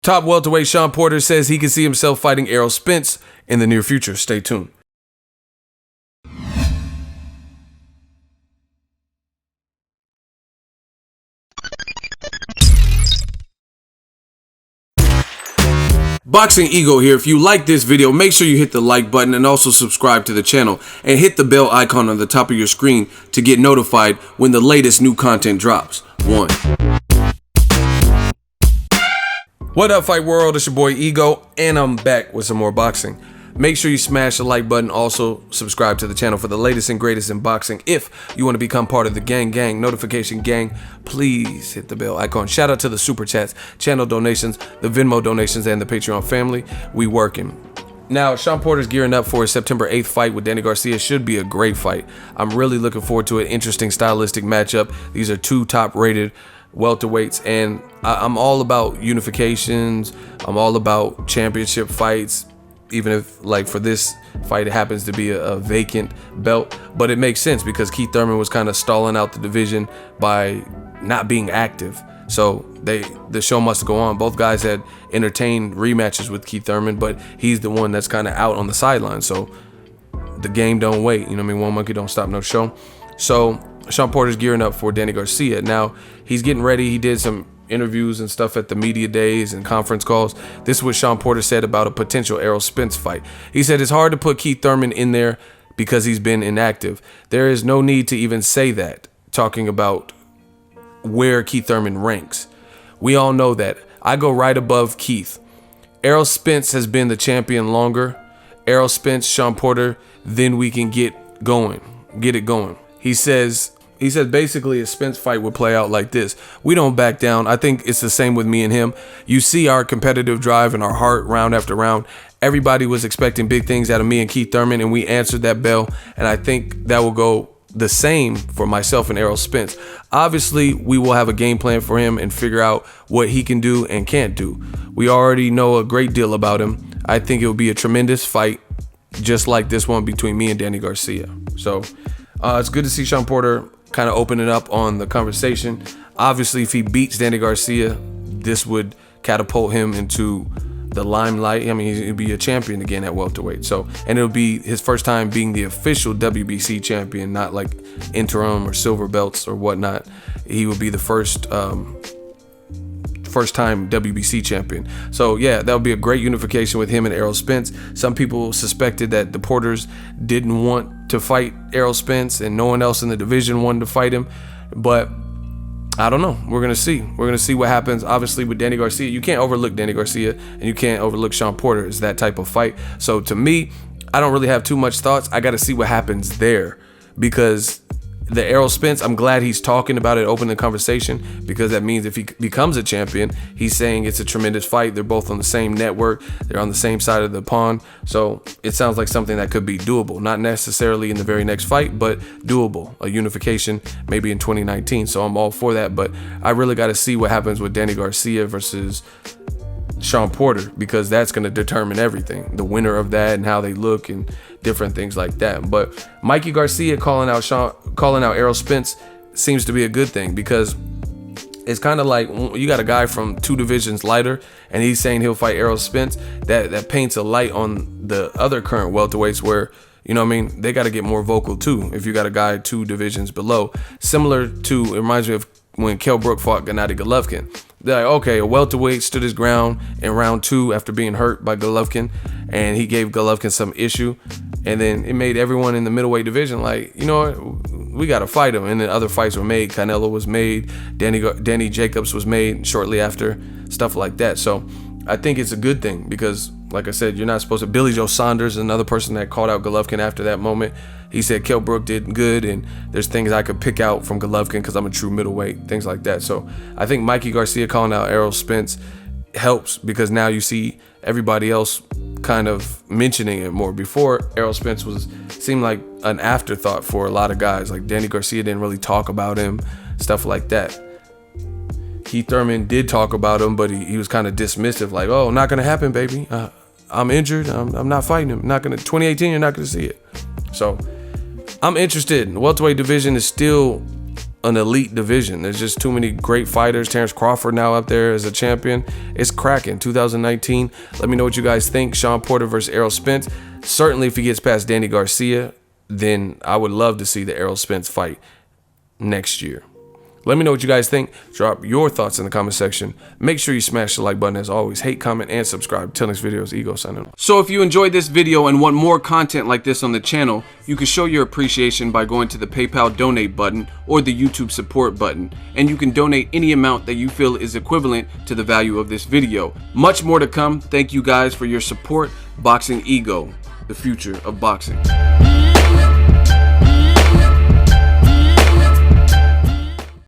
Top welterweight Shawn Porter says he can see himself fighting Errol Spence in the near future. Stay tuned. Boxing Ego here. If you like this video, make sure you hit the like button and also subscribe to the channel and hit the bell icon on the top of your screen to get notified when the latest new content drops. 1. What up, Fight World? It's your boy Ego, and I'm back with some more boxing. Make sure you smash the like button. Also, subscribe to the channel for the latest and greatest in boxing. If you want to become part of the gang notification gang, please hit the bell icon. Shout out to the super chats, channel donations, the Venmo donations, and the Patreon family. We working. Now, Shawn Porter's gearing up for his September 8th fight with Danny Garcia. Should be a great fight. I'm really looking forward to an interesting stylistic matchup. These are two top-rated welterweights, and I'm all about unifications. I'm all about championship fights, even if, like, for this fight it happens to be a vacant belt. But it makes sense because Keith Thurman was kind of stalling out the division by not being active, so the show must go on. Both guys had entertained rematches with Keith Thurman, but he's the one that's kind of out on the sideline, so the game don't wait. You know what I mean? One monkey don't stop no show. So Shawn Porter's gearing up for Danny Garcia. Now, he's getting ready. He did some interviews and stuff at the media days and conference calls. This is what Shawn Porter said about a potential Errol Spence fight. He said it's hard to put Keith Thurman in there because he's been inactive. There is no need to even say that, talking about where Keith Thurman ranks. We all know that. I go right above Keith. Errol Spence has been the champion longer. Errol Spence, Shawn Porter, then we can get it going. He says basically a Spence fight would play out like this. We don't back down. I think it's the same with me and him. You see our competitive drive and our heart round after round. Everybody was expecting big things out of me and Keith Thurman, and we answered that bell, and I think that will go the same for myself and Errol Spence. Obviously, we will have a game plan for him and figure out what he can do and can't do. We already know a great deal about him. I think it will be a tremendous fight, just like this one between me and Danny Garcia. So it's good to see Shawn Porter kind of opening up on the conversation. Obviously, if he beats Danny Garcia, this would catapult him into the limelight. I mean, he'd be a champion again at welterweight. So, and it'll be his first time being the official WBC champion, not like interim or silver belts or whatnot. He will be the first time WBC champion. So yeah, that would be a great unification with him and Errol Spence. Some people suspected that the Porters didn't want to fight Errol Spence and no one else in the division wanted to fight him, but I don't know. We're gonna see what happens. Obviously, with Danny Garcia, you can't overlook Danny Garcia and you can't overlook Shawn Porter. It's that type of fight. So to me, I don't really have too much thoughts. I got to see what happens there, because the Errol Spence, I'm glad he's talking about it, opening the conversation, because that means if he becomes a champion, he's saying it's a tremendous fight. They're both on the same network. They're on the same side of the pond. So it sounds like something that could be doable. Not necessarily in the very next fight, but doable. A unification maybe in 2019. So I'm all for that. But I really got to see what happens with Danny Garcia versus Shawn Porter, because that's going to determine everything, the winner of that and how they look and different things like that. But Mikey Garcia calling out Errol Spence seems to be a good thing, because it's kind of like you got a guy from 2 divisions lighter and he's saying he'll fight Errol Spence. That paints a light on the other current welterweights where, you know what I mean, they got to get more vocal too. If you got a guy 2 divisions below, similar to, it reminds me of when Kell Brook fought Gennady Golovkin. They're like, okay, a welterweight stood his ground in round 2 after being hurt by Golovkin, and he gave Golovkin some issue, and then it made everyone in the middleweight division like, you know what, we got to fight him. And then other fights were made. Canelo was made, Danny Jacobs was made shortly after, stuff like that. So I think it's a good thing, because like I said, you're not supposed to. Billy Joe Saunders, another person that called out Golovkin after that moment, he said Kell Brook did good, and there's things I could pick out from Golovkin because I'm a true middleweight, things like that. So I think Mikey Garcia calling out Errol Spence helps, because now you see everybody else kind of mentioning it more. Before, Errol Spence seemed like an afterthought for a lot of guys. Like Danny Garcia didn't really talk about him, stuff like that. Keith Thurman did talk about him, but he was kind of dismissive, like, oh, not gonna happen, baby. I'm injured. I'm not fighting him. 2018, you're not gonna see it. So I'm interested. The welterweight division is still an elite division. There's just too many great fighters. Terrence Crawford now up there as a champion. It's cracking. 2019. Let me know what you guys think. Shawn Porter versus Errol Spence. Certainly if he gets past Danny Garcia, then I would love to see the Errol Spence fight next year. Let me know what you guys think. Drop your thoughts in the comment section. Make sure you smash the like button as always. Hate, comment, and subscribe. Till next video, it's Ego signing off. So if you enjoyed this video and want more content like this on the channel, you can show your appreciation by going to the PayPal donate button or the YouTube support button. And you can donate any amount that you feel is equivalent to the value of this video. Much more to come. Thank you guys for your support. Boxing Ego, the future of boxing.